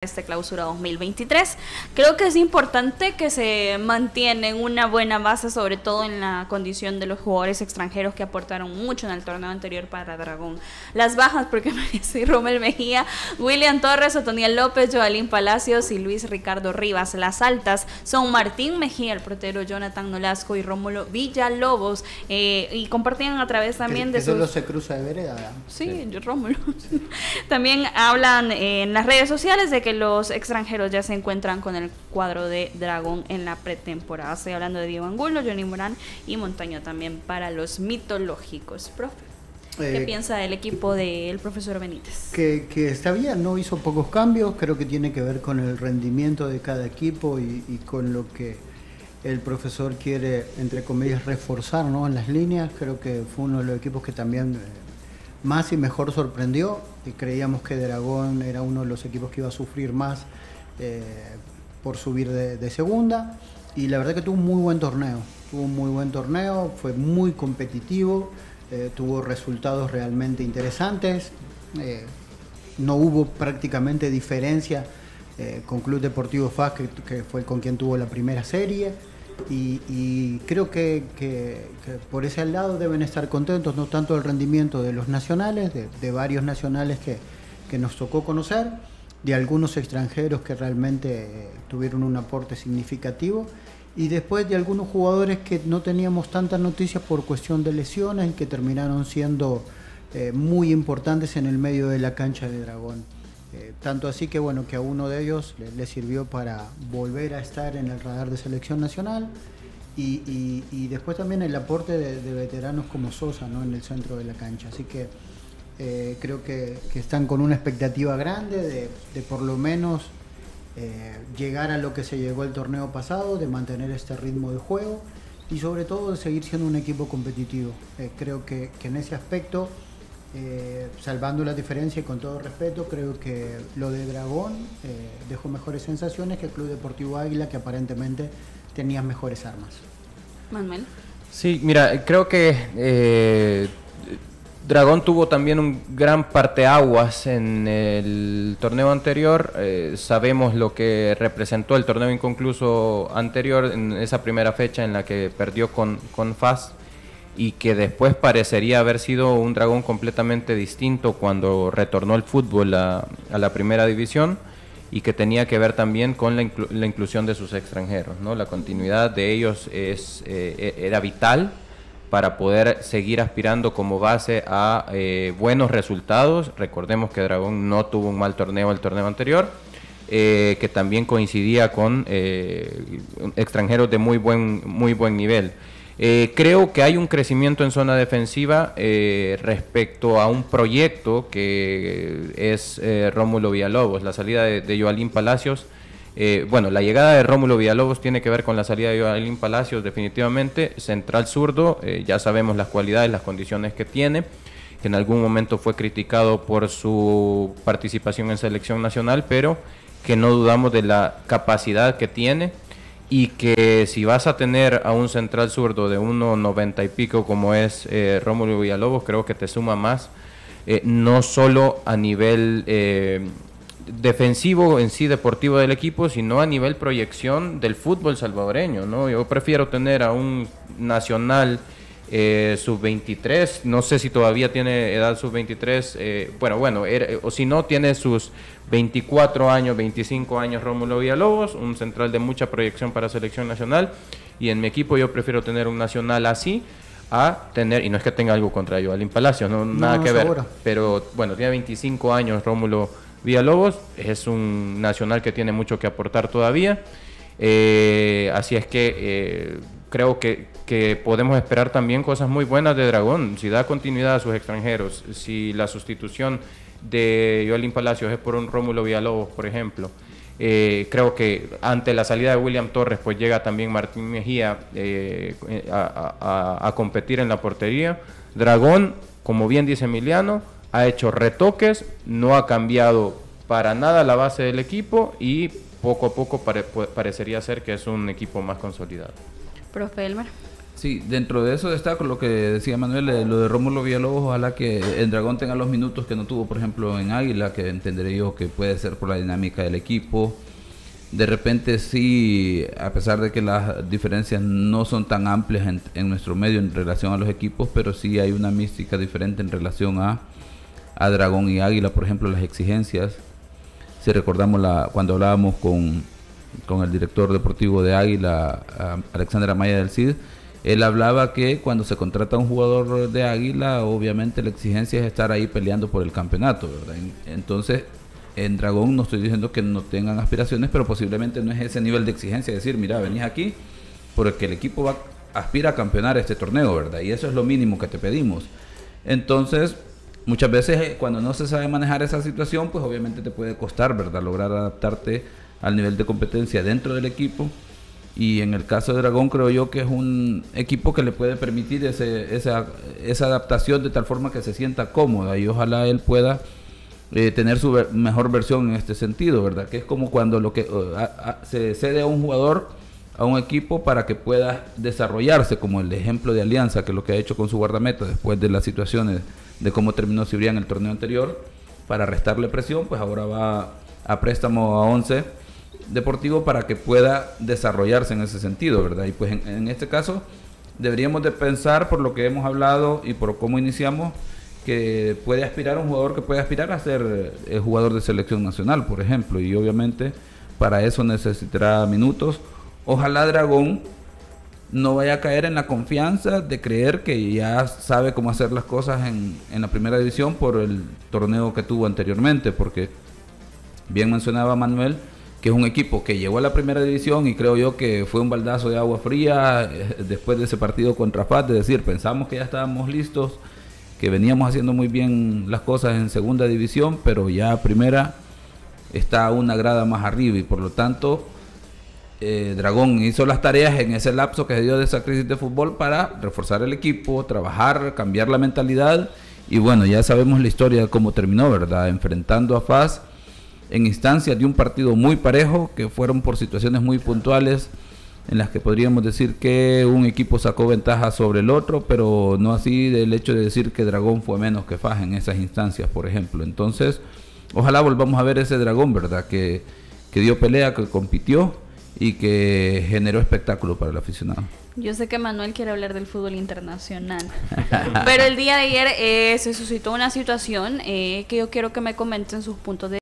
este clausura 2023. Creo que es importante que se mantiene una buena base, sobre todo en la condición de los jugadores extranjeros que aportaron mucho en el torneo anterior para Dragón. Las bajas, porque soy Rommel Mejía, William Torres, Otoniel López, Joalín Palacios y Luis Ricardo Rivas. Las altas son Martín Mejía, el portero Jonathan Nolasco y Rómulo Villalobos, y compartían a través también de solo se cruza de vereda. Sí, Rómulo. Sí. También hablan en las redes sociales de que los extranjeros ya se encuentran con el cuadro de Dragón en la pretemporada. Estoy hablando de Diego Angulo, Johnny Morán y Montaño también para los mitológicos. Profe, ¿qué piensa del equipo del profesor Benítez? Que está bien, no hizo pocos cambios, creo que tiene que ver con el rendimiento de cada equipo y con lo que el profesor quiere, entre comillas, reforzar, ¿no? En las líneas. Creo que fue uno de los equipos que también más y mejor sorprendió, y creíamos que Dragón era uno de los equipos que iba a sufrir más por subir de segunda, y la verdad que tuvo un muy buen torneo, fue muy competitivo, tuvo resultados realmente interesantes, no hubo prácticamente diferencia con Club Deportivo FAS, que fue con quien tuvo la primera serie. Y creo que por ese lado deben estar contentos, no tanto el rendimiento de los nacionales, de varios nacionales que nos tocó conocer, de algunos extranjeros que realmente tuvieron un aporte significativo, y después de algunos jugadores que no teníamos tantas noticias por cuestión de lesiones y que terminaron siendo muy importantes en el medio de la cancha de Dragón. Tanto así que bueno, que a uno de ellos le sirvió para volver a estar en el radar de selección nacional, y después también el aporte de veteranos como Sosa, ¿no? En el centro de la cancha. Así que creo que están con una expectativa grande de por lo menos llegar a lo que se llegó el torneo pasado, de mantener este ritmo de juego y sobre todo de seguir siendo un equipo competitivo. Creo que en ese aspecto, salvando la diferencia y con todo respeto, creo que lo de Dragón dejó mejores sensaciones que el Club Deportivo Águila, que aparentemente tenía mejores armas. Manuel. Sí, mira, creo que Dragón tuvo también un gran parteaguas en el torneo anterior. Sabemos lo que representó el torneo inconcluso anterior en esa primera fecha en la que perdió con FAS, y que después parecería haber sido un Dragón completamente distinto cuando retornó el fútbol a la primera división, y que tenía que ver también con la inclusión de sus extranjeros, ¿no? La continuidad de ellos era vital para poder seguir aspirando como base a buenos resultados. Recordemos que Dragón no tuvo un mal torneo el torneo anterior, que también coincidía con extranjeros de muy buen nivel. Creo que hay un crecimiento en zona defensiva respecto a un proyecto que es Rómulo Villalobos. La salida de Joalín Palacios, bueno, la llegada de Rómulo Villalobos tiene que ver con la salida de Joalín Palacios, definitivamente. Central zurdo, ya sabemos las cualidades, las condiciones que tiene, que en algún momento fue criticado por su participación en selección nacional, pero que no dudamos de la capacidad que tiene, y que si vas a tener a un central zurdo de 1.90 y pico como es Rómulo Villalobos, creo que te suma más, no solo a nivel defensivo en sí, deportivo del equipo, sino a nivel proyección del fútbol salvadoreño, ¿no? Yo prefiero tener a un nacional sub-23, no sé si todavía tiene edad sub-23, o si no, tiene sus 24 años, 25 años Rómulo Villalobos, un central de mucha proyección para selección nacional, y en mi equipo yo prefiero tener un nacional así a tener, y no es que tenga algo contra Joalín Palacios, no, nada que ver, pero bueno, tiene 25 años Rómulo Villalobos, es un nacional que tiene mucho que aportar todavía, así es que creo que podemos esperar también cosas muy buenas de Dragón, si da continuidad a sus extranjeros, si la sustitución de Joalín Palacios es por un Rómulo Villalobos, por ejemplo. Creo que ante la salida de William Torres, pues llega también Martín Mejía a competir en la portería. Dragón, como bien dice Emiliano, ha hecho retoques, no ha cambiado para nada la base del equipo, y poco a poco parecería ser que es un equipo más consolidado. Profe Elmer. Sí, dentro de eso destaco lo que decía Manuel, lo de Rómulo Villalobos. Ojalá que en Dragón tenga los minutos que no tuvo, por ejemplo, en Águila, que entenderé yo que puede ser por la dinámica del equipo. De repente sí, a pesar de que las diferencias no son tan amplias en nuestro medio en relación a los equipos, pero sí hay una mística diferente en relación a Dragón y Águila, por ejemplo, las exigencias. Si recordamos cuando hablábamos con el director deportivo de Águila, Alexander Amaya del CID, él hablaba que cuando se contrata un jugador de Águila, obviamente la exigencia es estar ahí peleando por el campeonato, ¿verdad? Entonces, en Dragón no estoy diciendo que no tengan aspiraciones, pero posiblemente no es ese nivel de exigencia, decir, mira, venís aquí porque el equipo aspira a campeonar este torneo, ¿verdad? Y eso es lo mínimo que te pedimos. Entonces, muchas veces cuando no se sabe manejar esa situación, pues obviamente te puede costar, ¿verdad? Lograr adaptarte al nivel de competencia dentro del equipo. Y en el caso de Dragón creo yo que es un equipo que le puede permitir esa adaptación de tal forma que se sienta cómoda, y ojalá él pueda tener su mejor versión en este sentido, ¿verdad? Que es como cuando se cede a un jugador, a un equipo, para que pueda desarrollarse, como el ejemplo de Alianza, que es lo que ha hecho con su guardameta después de las situaciones de cómo terminó Cibrián en el torneo anterior, para restarle presión, pues ahora va a préstamo a 11 Deportivo para que pueda desarrollarse en ese sentido, ¿verdad? Y pues en este caso deberíamos de pensar, por lo que hemos hablado y por cómo iniciamos, que puede aspirar un jugador que puede aspirar a ser jugador de selección nacional, por ejemplo, y obviamente para eso necesitará minutos. Ojalá Dragón no vaya a caer en la confianza de creer que ya sabe cómo hacer las cosas en la primera división por el torneo que tuvo anteriormente, porque bien mencionaba Manuel que es un equipo que llegó a la primera división, y creo yo que fue un baldazo de agua fría después de ese partido contra FAT, de decir, pensamos que ya estábamos listos, que veníamos haciendo muy bien las cosas en segunda división, pero ya primera está una grada más arriba, y por lo tanto Dragón hizo las tareas en ese lapso que se dio de esa crisis de fútbol para reforzar el equipo, trabajar, cambiar la mentalidad, y bueno, ya sabemos la historia de cómo terminó, ¿verdad? Enfrentando a FAS en instancias de un partido muy parejo, que fueron por situaciones muy puntuales, en las que podríamos decir que un equipo sacó ventaja sobre el otro, pero no así del hecho de decir que Dragón fue menos que FAS en esas instancias, por ejemplo. Entonces, ojalá volvamos a ver ese Dragón, ¿verdad? Que dio pelea, que compitió y que generó espectáculo para el aficionado. Yo sé que Manuel quiere hablar del fútbol internacional, pero el día de ayer se suscitó una situación que yo quiero que me comenten sus puntos de